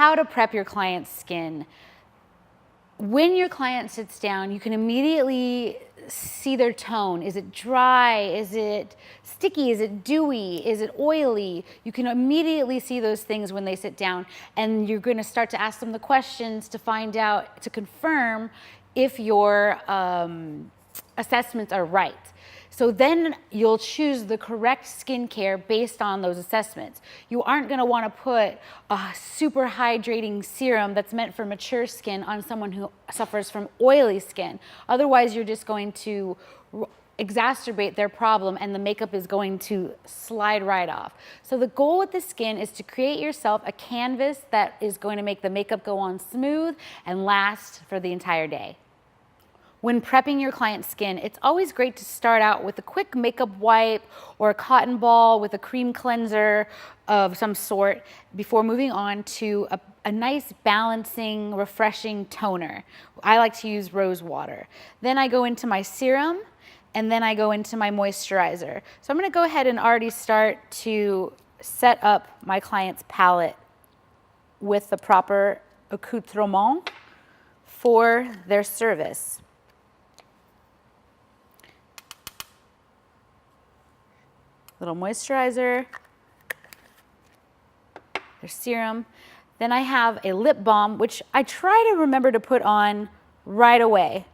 how to prep your client's skin. When your client sits down, you can immediately see their tone. Is it dry? Is it sticky? Is it dewy? Is it oily? You can immediately see those things when they sit down, and you're going to start to ask them the questions to find out, to confirm if your assessments are right. So then you'll choose the correct skincare based on those assessments. You aren't gonna wanna put a super hydrating serum that's meant for mature skin on someone who suffers from oily skin. Otherwise, you're just going to exacerbate their problem and the makeup is going to slide right off. So the goal with the skin is to create yourself a canvas that is going to make the makeup go on smooth and last for the entire day. When prepping your client's skin, it's always great to start out with a quick makeup wipe or a cotton ball with a cream cleanser of some sort before moving on to a nice balancing, refreshing toner. I like to use rose water. Then I go into my serum, and then I go into my moisturizer. So I'm gonna go ahead and already start to set up my client's palette with the proper accoutrement for their service. Little moisturizer, their serum. Then I have a lip balm, which I try to remember to put on right away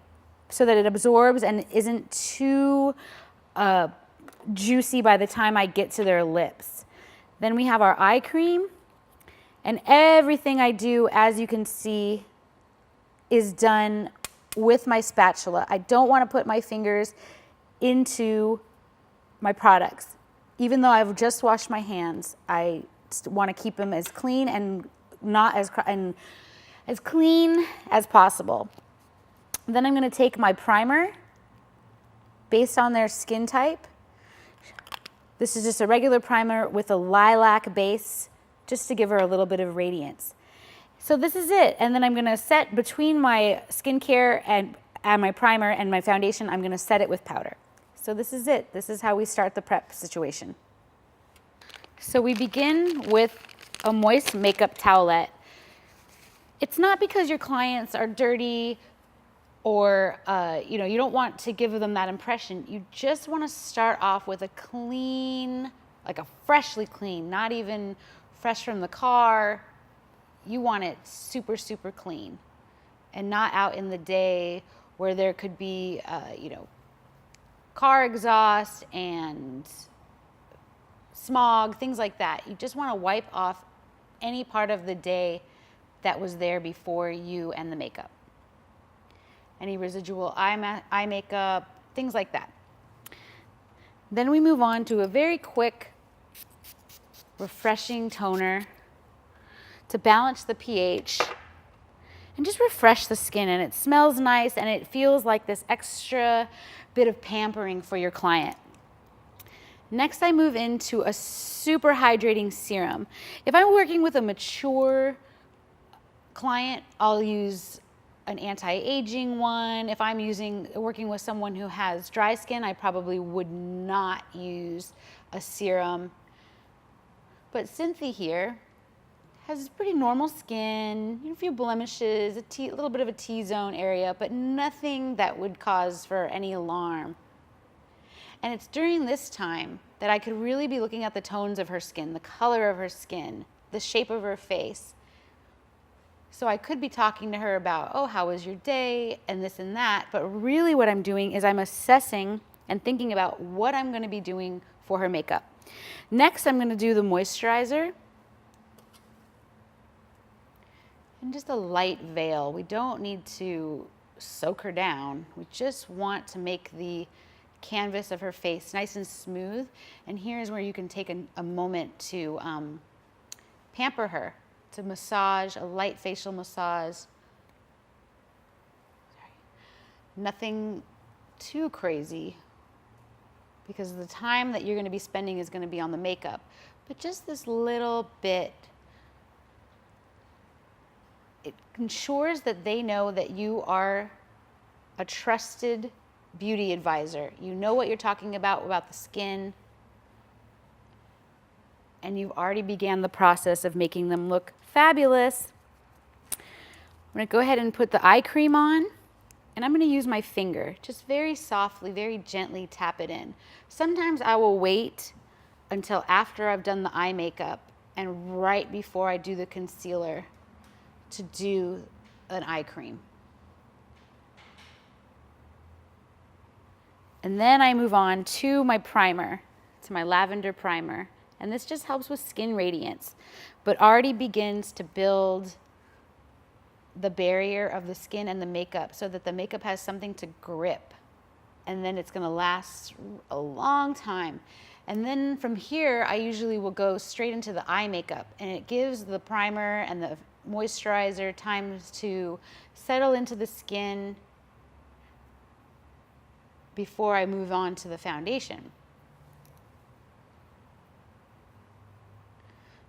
so that it absorbs and isn't too juicy by the time I get to their lips. Then we have our eye cream, and everything I do, as you can see, is done with my spatula. I don't want to put my fingers into my products. Even though I've just washed my hands, I want to keep them as clean and as clean as possible. Then I'm going to take my primer based on their skin type. This is just a regular primer with a lilac base, just to give her a little bit of radiance. So this is it. And then I'm going to set between my skincare and my primer and my foundation, I'm going to set it with powder. So this is it. This is how we start the prep situation. So we begin with a moist makeup towelette. It's not because your clients are dirty or you don't want to give them that impression. You just want to start off with a clean, like a freshly clean, not even fresh from the car. You want it super, super clean and not out in the day where there could be, car exhaust and smog, things like that. You just want to wipe off any part of the day that was there before you and the makeup. Any residual eye makeup, things like that. Then we move on to a very quick, refreshing toner to balance the pH and just refresh the skin, and it smells nice and it feels like this extra bit of pampering for your client. Next, I move into a super hydrating serum. If I'm working with a mature client, I'll use an anti-aging one. If I'm working with someone who has dry skin, I probably would not use a serum. But Cynthia here has pretty normal skin, a few blemishes, a little bit of a T-zone area, but nothing that would cause for any alarm. And it's during this time that I could really be looking at the tones of her skin, the color of her skin, the shape of her face. So I could be talking to her about, oh, how was your day, and this and that, but really what I'm doing is I'm assessing and thinking about what I'm gonna be doing for her makeup. Next, I'm gonna do the moisturizer. And just a light veil. We don't need to soak her down. We just want to make the canvas of her face nice and smooth. And here's where you can take a moment to pamper her, to massage, a light facial massage. Sorry. Nothing too crazy, because the time that you're going to be spending is going to be on the makeup. But just this little bit, it ensures that they know that you are a trusted beauty advisor. You know what you're talking about the skin, and you've already began the process of making them look fabulous. going to go ahead and put the eye cream on, and I'm going to use my finger, just very softly, very gently tap it in. Sometimes I will wait until after I've done the eye makeup and right before I do the concealer to do an eye cream. And then I move on to my primer, to my lavender primer. And this just helps with skin radiance, but already begins to build the barrier of the skin and the makeup so that the makeup has something to grip. And then it's gonna last a long time. And then from here, I usually will go straight into the eye makeup, and it gives the primer and the moisturizer time to settle into the skin before I move on to the foundation.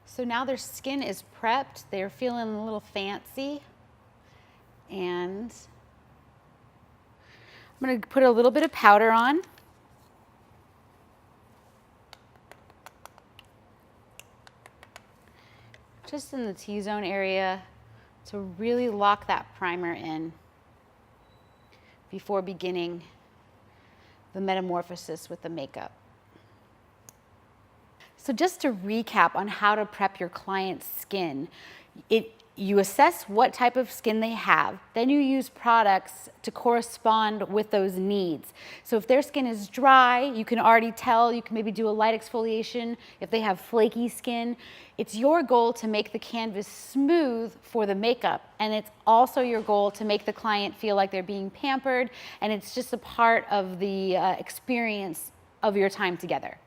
So now their skin is prepped, they're feeling a little fancy, and I'm going to put a little bit of powder on. Just in the T-zone area to really lock that primer in before beginning the metamorphosis with the makeup. So just to recap on how to prep your client's skin, you assess what type of skin they have, then you use products to correspond with those needs. So if their skin is dry, you can already tell, you can maybe do a light exfoliation. If they have flaky skin, it's your goal to make the canvas smooth for the makeup, and it's also your goal to make the client feel like they're being pampered, and it's just a part of the experience of your time together.